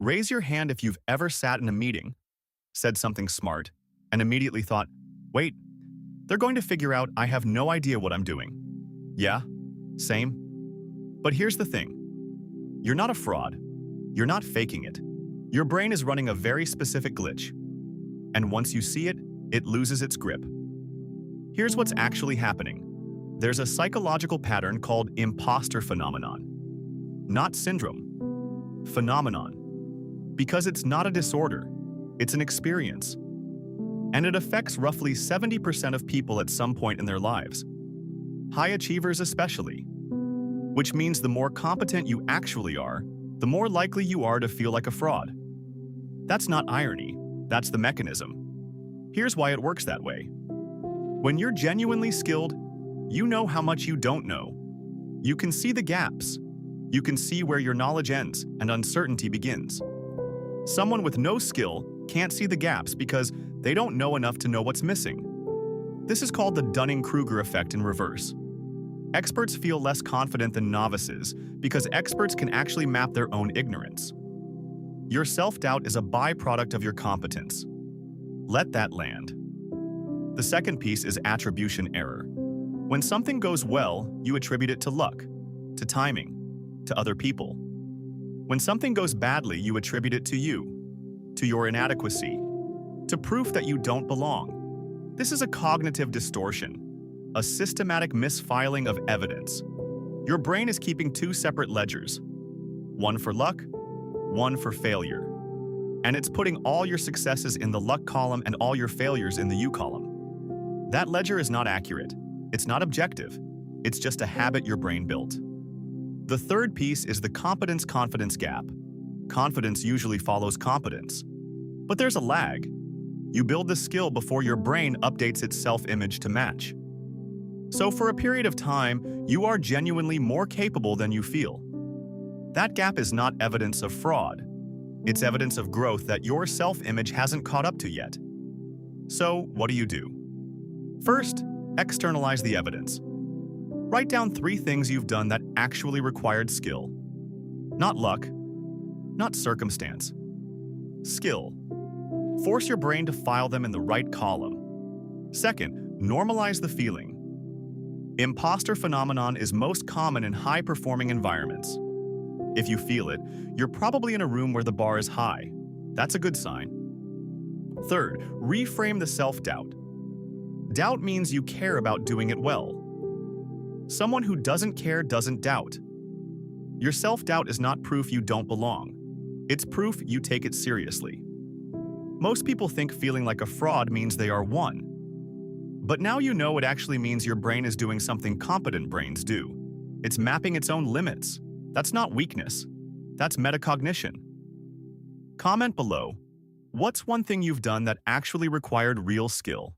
Raise your hand if you've ever sat in a meeting, said something smart, and immediately thought, wait, they're going to figure out I have no idea what I'm doing. Yeah, same. But here's the thing. You're not a fraud. You're not faking it. Your brain is running a very specific glitch. And once you see it, it loses its grip. Here's what's actually happening. There's a psychological pattern called impostor phenomenon. Not syndrome. Phenomenon. Because it's not a disorder. It's an experience. And it affects roughly 70% of people at some point in their lives. High achievers especially. Which means the more competent you actually are, the more likely you are to feel like a fraud. That's not irony. That's the mechanism. Here's why it works that way. When you're genuinely skilled, you know how much you don't know. You can see the gaps. You can see where your knowledge ends and uncertainty begins. Someone with no skill can't see the gaps because they don't know enough to know what's missing. This is called the Dunning-Kruger effect in reverse. Experts feel less confident than novices because experts can actually map their own ignorance. Your self-doubt is a byproduct of your competence. Let that land. The second piece is attribution error. When something goes well, you attribute it to luck, to timing, to other people. When something goes badly, you attribute it to you, to your inadequacy, to proof that you don't belong. This is a cognitive distortion, a systematic misfiling of evidence. Your brain is keeping two separate ledgers, one for luck, one for failure. And it's putting all your successes in the luck column and all your failures in the you column. That ledger is not accurate. It's not objective. It's just a habit your brain built. The third piece is the competence-confidence gap. Confidence usually follows competence. But there's a lag. You build the skill before your brain updates its self-image to match. So for a period of time, you are genuinely more capable than you feel. That gap is not evidence of fraud. It's evidence of growth that your self-image hasn't caught up to yet. So what do? First, externalize the evidence. Write down 3 things you've done that actually required skill. Not luck, not circumstance. Skill. Force your brain to file them in the right column. Second, normalize the feeling. Impostor phenomenon is most common in high-performing environments. If you feel it, you're probably in a room where the bar is high. That's a good sign. Third, reframe the self-doubt. Doubt means you care about doing it well. Someone who doesn't care doesn't doubt. Your self-doubt is not proof you don't belong. It's proof you take it seriously. Most people think feeling like a fraud means they are one. But now you know it actually means your brain is doing something competent brains do. It's mapping its own limits. That's not weakness. That's metacognition. Comment below. What's one thing you've done that actually required real skill?